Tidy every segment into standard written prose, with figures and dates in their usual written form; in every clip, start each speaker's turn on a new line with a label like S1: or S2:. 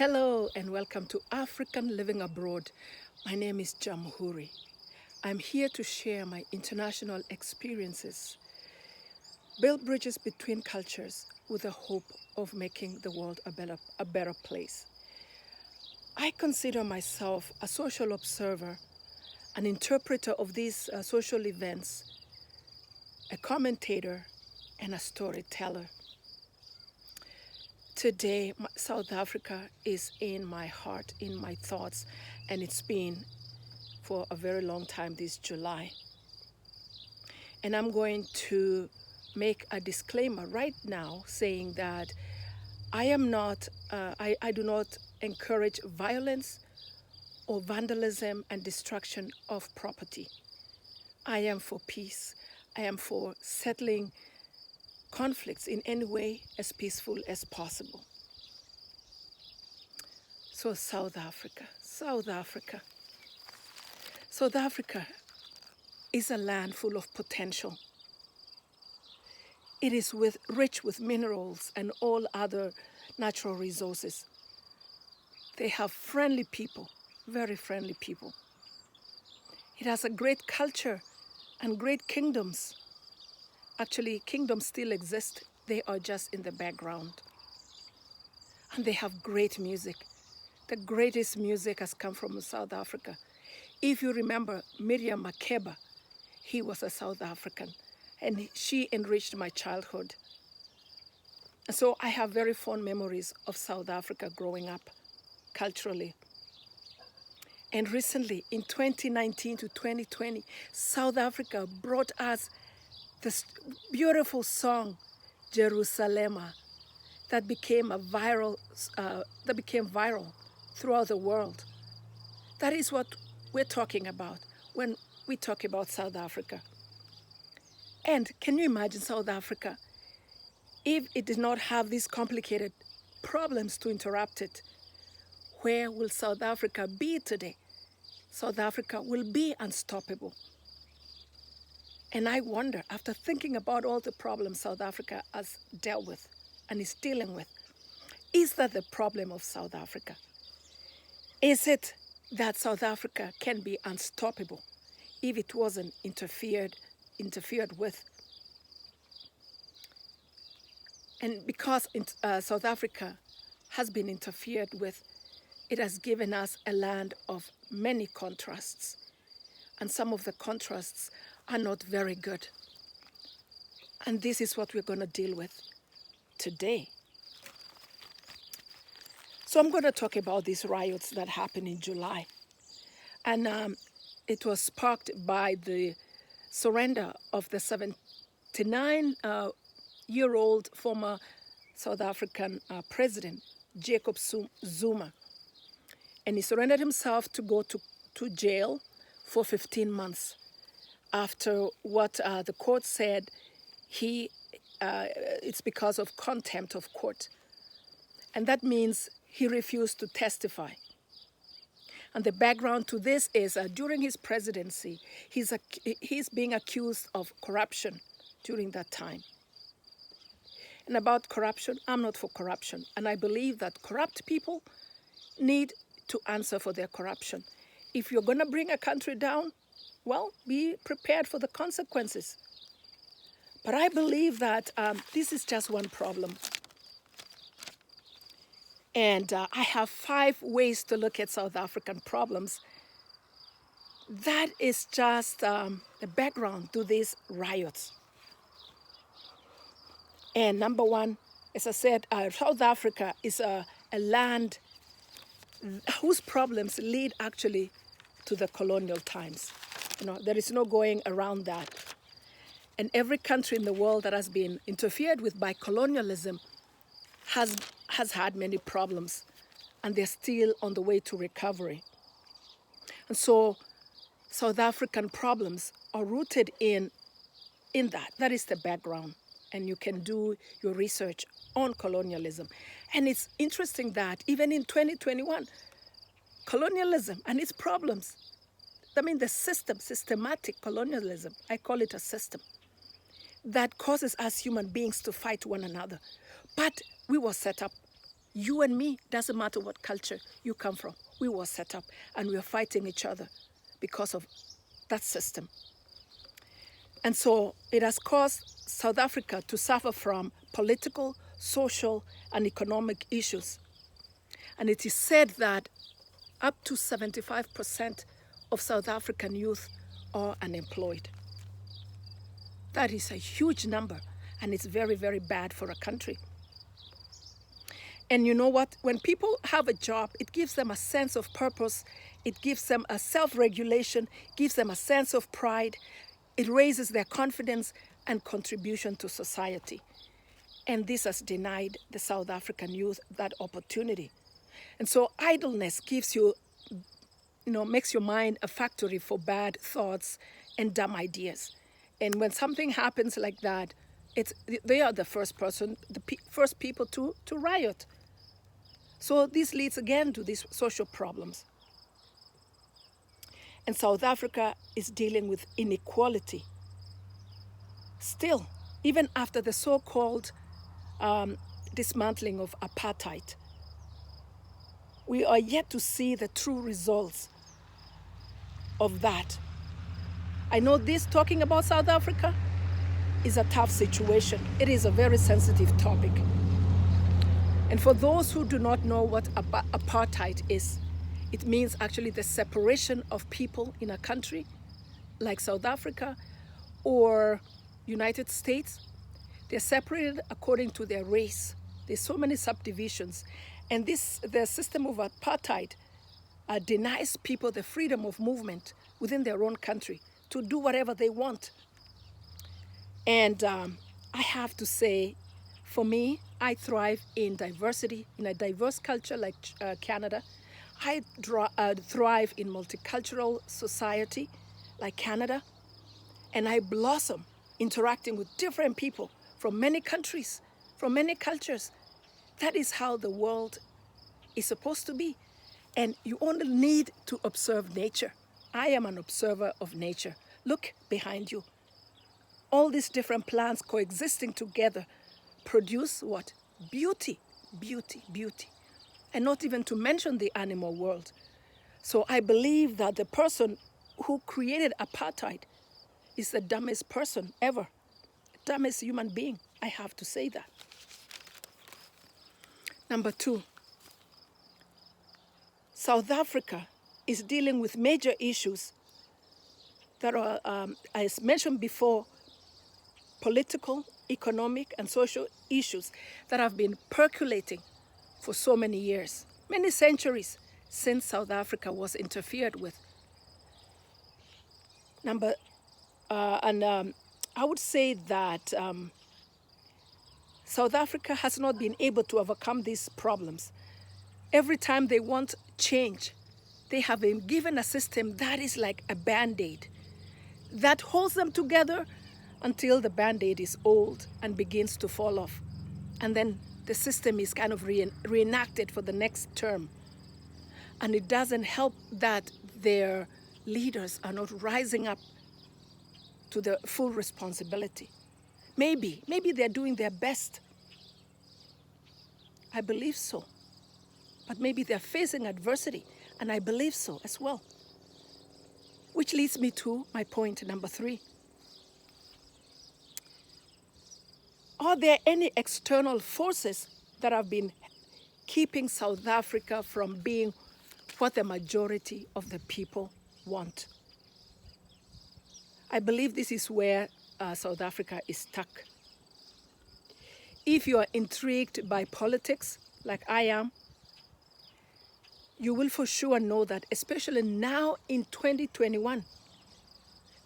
S1: Hello and welcome to African Living Abroad. My name is Jamhuri. I'm here to share my international experiences, build bridges between cultures with the hope of making the world a better place. I consider myself a social observer, an interpreter of these social events, a commentator, and a storyteller. Today, South Africa is in my heart, in my thoughts, and it's been for a very long time this July. And I'm going to make a disclaimer right now saying that I do not encourage violence or vandalism and destruction of property. I am for peace. I am for settling conflicts in any way as peaceful as possible. So South Africa. South Africa is a land full of potential. It is rich with minerals and all other natural resources. They have friendly people, very friendly people. It has a great culture and great kingdoms. Actually, kingdoms still exist. They are just in the background. And they have great music. The greatest music has come from South Africa. If you remember Miriam Makeba, he was a South African, and she enriched my childhood. And so I have very fond memories of South Africa growing up culturally. And recently, in 2019 to 2020, South Africa brought us this beautiful song, Jerusalema, that became viral throughout the world. That is what we're talking about when we talk about South Africa. And can you imagine South Africa if it did not have these complicated problems to interrupt it? Where will South Africa be today? South Africa will be unstoppable. And I wonder, after thinking about all the problems South Africa has dealt with and is dealing with, is that the problem of South Africa? Is it that South Africa can be unstoppable if it wasn't interfered with? And because South Africa has been interfered with, it has given us a land of many contrasts. And some of the contrasts are not very good. And this is what we're going to deal with today. So I'm going to talk about these riots that happened in July. And it was sparked by the surrender of the 79-year-old former South African president, Jacob Zuma. And he surrendered himself to go to jail for 15 months after what the court said it's because of contempt of court. And that means he refused to testify. And the background to this is during his presidency, he's being accused of corruption during that time. And about corruption, I'm not for corruption. And I believe that corrupt people need to answer for their corruption. If you're going to bring a country down, well, be prepared for the consequences. But I believe that this is just one problem. And I have 5 ways to look at South African problems. That is just the background to these riots. And number 1, as I said, South Africa is a land whose problems lead actually to the colonial times. There is no going around that. And every country in the world that has been interfered with by colonialism has had many problems, and they're still on the way to recovery. And so South African problems are rooted in that. That is the background. And you can do your research on colonialism. And it's interesting that even in 2021, colonialism and its problems, the systematic colonialism, I call it a system, that causes us human beings to fight one another. But we were set up You and me, doesn't matter what culture you come from. We were set up and we are fighting each other because of that system. And so it has caused South Africa to suffer from political, social, and economic issues. And it is said that up to 75% of South African youth are unemployed. That is a huge number, and it's very, very bad for a country. And you know what? When people have a job, it gives them a sense of purpose. It gives them a self-regulation, gives them a sense of pride. It raises their confidence and contribution to society. And this has denied the South African youth that opportunity. And so idleness gives you, makes your mind a factory for bad thoughts and dumb ideas. And when something happens like that, they are the first people to riot. So this leads again to these social problems. And South Africa is dealing with inequality. Still, even after the so-called dismantling of apartheid, we are yet to see the true results of that. I know this, talking about South Africa, is a tough situation. It is a very sensitive topic. And for those who do not know what apartheid is, it means actually the separation of people in a country like South Africa or United States. They're separated according to their race. There's so many subdivisions. And the system of apartheid denies people the freedom of movement within their own country to do whatever they want. And I have to say, for me, I thrive in diversity, in a diverse culture like Canada. I thrive in multicultural society like Canada. And I blossom interacting with different people from many countries, from many cultures. That is how the world is supposed to be. And you only need to observe nature. I am an observer of nature. Look behind you. All these different plants coexisting together produce what? Beauty, beauty, beauty. And not even to mention the animal world. So I believe that the person who created apartheid is the dumbest person ever. Dumbest human being. I have to say that. Number 2, South Africa is dealing with major issues that are, as mentioned before, political, economic, and social issues that have been percolating for so many years, many centuries since South Africa was interfered with. I would say that South Africa has not been able to overcome these problems. Every time they want change, they have been given a system that is like a Band-Aid that holds them together until the Band-Aid is old and begins to fall off. And then the system is kind of reenacted for the next term. And it doesn't help that their leaders are not rising up to the full responsibility. Maybe they're doing their best. I believe so. But maybe they're facing adversity, and I believe so as well. Which leads me to my point number 3. Are there any external forces that have been keeping South Africa from being what the majority of the people want? I believe this is where South Africa is stuck. If you are intrigued by politics, like I am, you will for sure know that, especially now in 2021,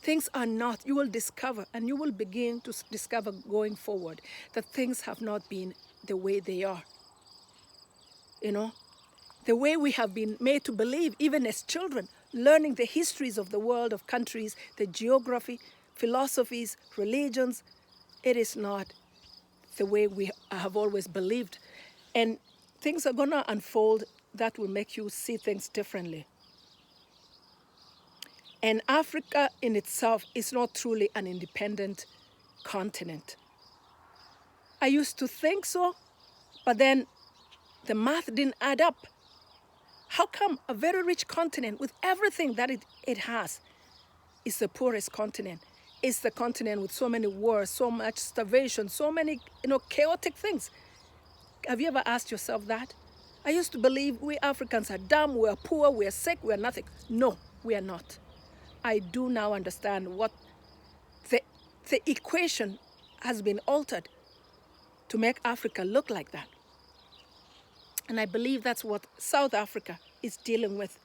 S1: things are not, you will discover, and you will begin to discover going forward, that things have not been the way they are. The way we have been made to believe, even as children, learning the histories of the world, of countries, the geography, philosophies, religions, it is not the way we have always believed. And things are going to unfold that will make you see things differently. And Africa in itself is not truly an independent continent. I used to think so, but then The math didn't add up. How come a very rich continent with everything that it has is the poorest continent? It's the continent with so many wars, so much starvation, so many chaotic things. Have you ever asked yourself that? I used to believe we Africans are dumb, we are poor, we are sick, we are nothing. No, we are not. I do now understand what the equation has been altered to make Africa look like that. And I believe that's what South Africa is dealing with,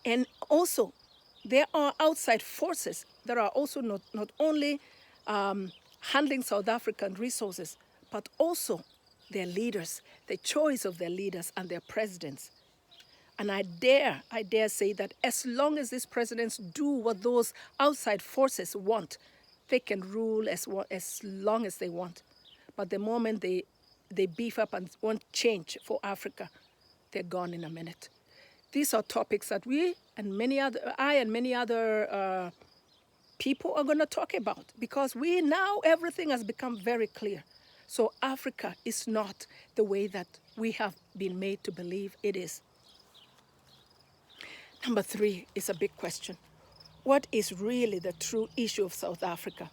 S1: And also, there are outside forces that are also not only handling South African resources, but also their leaders, the choice of their leaders and their presidents. And I dare say that as long as these presidents do what those outside forces want, they can rule as long as they want. But the moment they beef up and want change for Africa, they're gone in a minute. These are topics that I and many other people are going to talk about, because now everything has become very clear. So Africa is not the way that we have been made to believe it is. Number 3 is a big question. What is really the true issue of South Africa?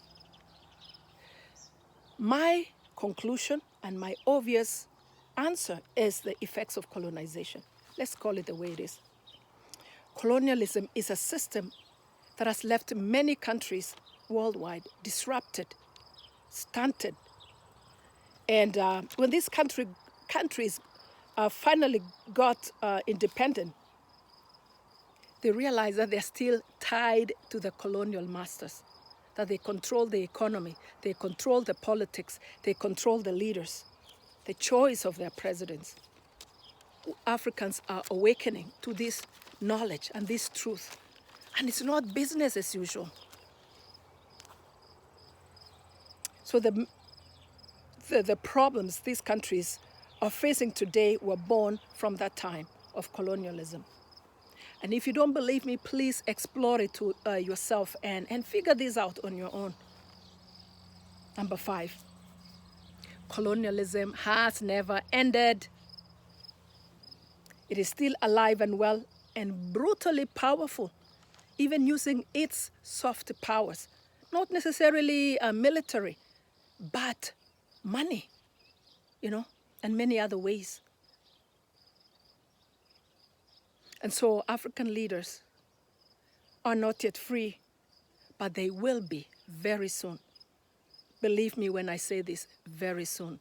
S1: My conclusion and my obvious answer is the effects of colonization. Let's call it the way it is. Colonialism is a system that has left many countries worldwide disrupted, stunted. And when these countries finally got independent, they realized that they're still tied to the colonial masters, that they control the economy, they control the politics, they control the leaders, the choice of their presidents. Africans are awakening to this knowledge and this truth. And it's not business as usual. So the problems these countries are facing today were born from that time of colonialism. And if you don't believe me, please explore it to yourself and figure this out on your own. Number 5, colonialism has never ended. It is still alive and well and brutally powerful, even using its soft powers, not necessarily military, but money, and many other ways. And so African leaders are not yet free, but they will be very soon. Believe me when I say this, very soon.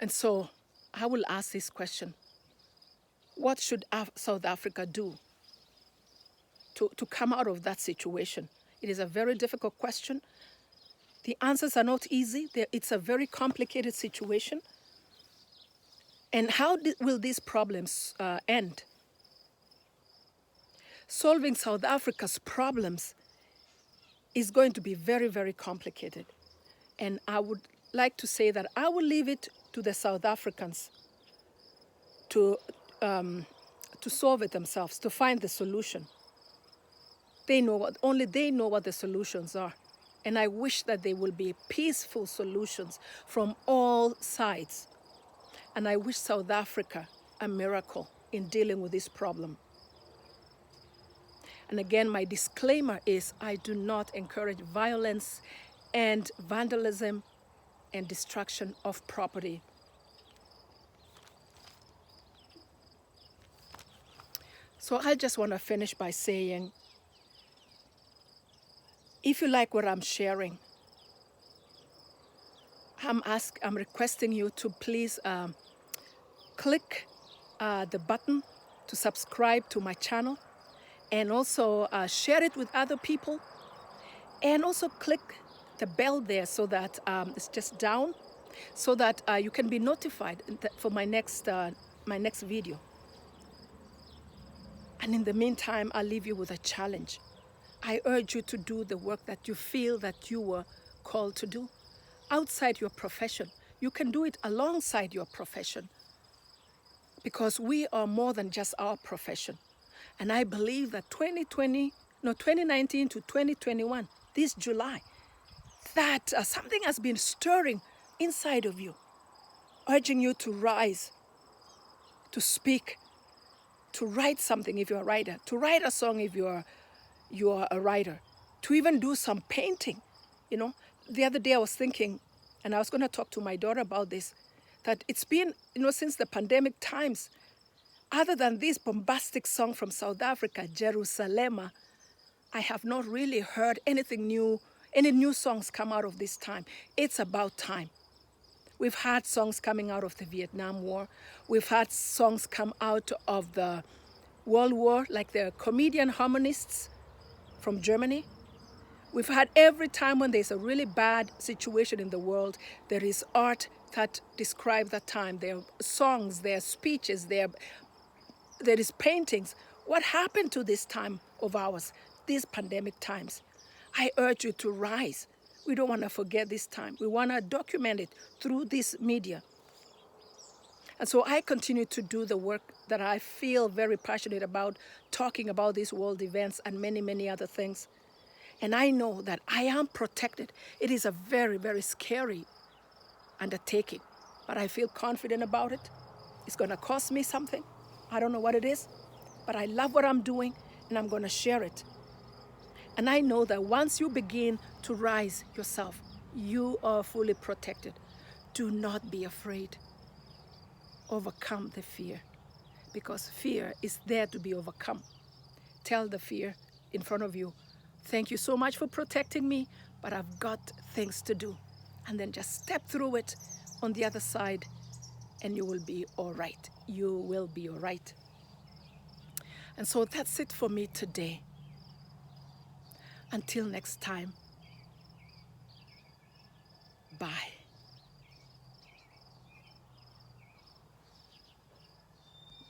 S1: And so I will ask this question. What should South Africa do to come out of that situation? It is a very difficult question. The answers are not easy. It's a very complicated situation. And how will these problems end? Solving South Africa's problems is going to be very, very complicated. And I would like to say that I will leave it to the South Africans to solve it themselves, to find the solution. Only they know what the solutions are. And I wish that they will be peaceful solutions from all sides. And I wish South Africa a miracle in dealing with this problem. And again, my disclaimer is I do not encourage violence and vandalism and destruction of property. So I just want to finish by saying, if you like what I'm sharing, I'm requesting you to please click the button to subscribe to my channel, and also share it with other people, and also click the bell there so that it's just down, so that you can be notified for my next video. And in the meantime, I'll leave you with a challenge. I urge you to do the work that you feel that you were called to do outside your profession. You can do it alongside your profession, because we are more than just our profession. And I believe that 2019 to 2021, this July, that something has been stirring inside of you, urging you to rise, to speak, to write something if you're a writer, to write a song if you're a writer, to even do some painting. You know, the other day I was thinking, and I was going to talk to my daughter about this, that it's been, since the pandemic times, other than this bombastic song from South Africa, Jerusalema, I have not really heard anything new, any new songs come out of this time. It's about time. We've had songs coming out of the Vietnam War. We've had songs come out of the World War, like the comedian harmonists from Germany. We've had every time when there's a really bad situation in the world, there is art that describes that time. There are songs, there are speeches, there is paintings. What happened to this time of ours, these pandemic times? I urge you to rise. We don't want to forget this time. We want to document it through this media. And so I continue to do the work that I feel very passionate about, talking about these world events and many, many other things. And I know that I am protected. It is a very, very scary undertaking, but I feel confident about it. It's going to cost me something. I don't know what it is, but I love what I'm doing, and I'm going to share it. And I know that once you begin to rise yourself, you are fully protected. Do not be afraid. Overcome the fear, because fear is there to be overcome. Tell the fear in front of you, thank you so much for protecting me, but I've got things to do. And then just step through it on the other side, and you will be all right. You will be all right. And so that's it for me today. Until next time, bye.